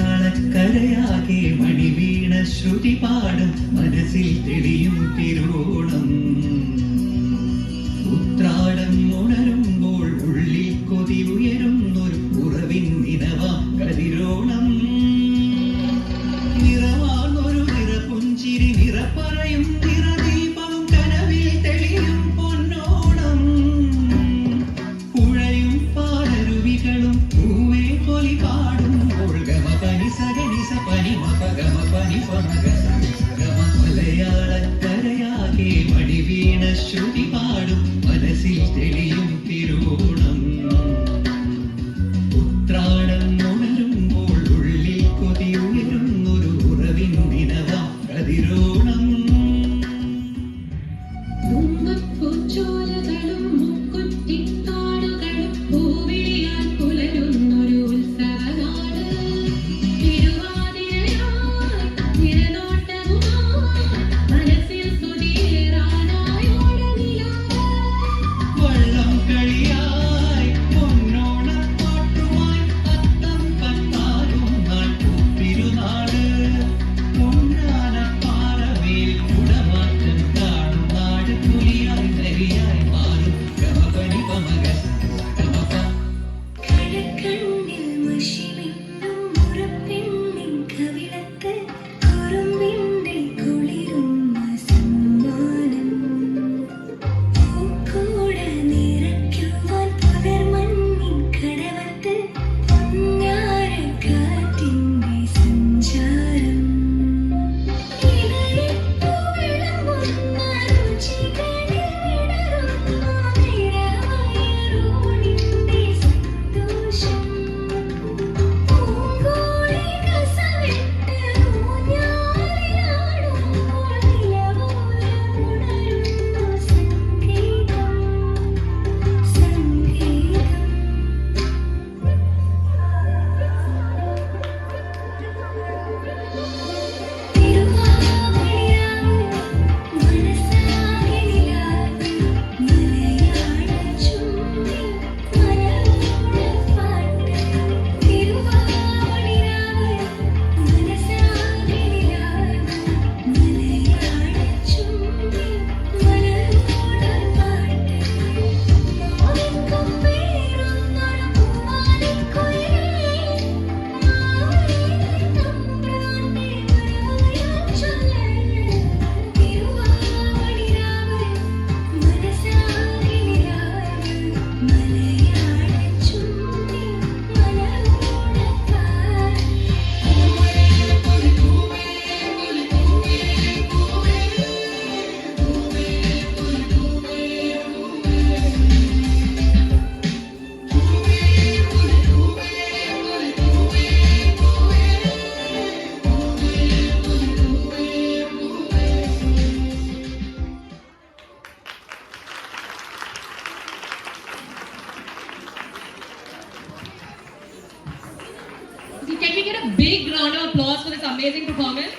മലയാളക്കരയാകെ മണിവീണ ശ്രുതി പാടും മനസ്സിൽ തെളിയും തിരുവോണം. ഉത്രാടം ഉണരുമ്പോൾ ഉള്ളിൽ കൊതി ഉയരുന്നൊരു ഉറവിൻ നിനവാം കതിരോണം. നിറവാർന്നൊരു നിറപുഞ്ചിരി നിറപ്പറയും നിറദീപവും കനവിൽ തെളിയും പൊന്നോണം. പുഴയും പാലരുവികളും പൂവേ കൊലി പാടും മലയാളക്കരയാകെ മണിവീണ ശ്രുതി പാടും മനസ്സിൽ തെളിയും തിരുവോണം. ഉത്രാടം ഉണരുമ്പോൾ ഉള്ളിൽ കൊതി ഉയരുന്നൊരു ഉറവിൻ നിനവാം കതിരോണം. Can we get a big round of applause for this amazing performance?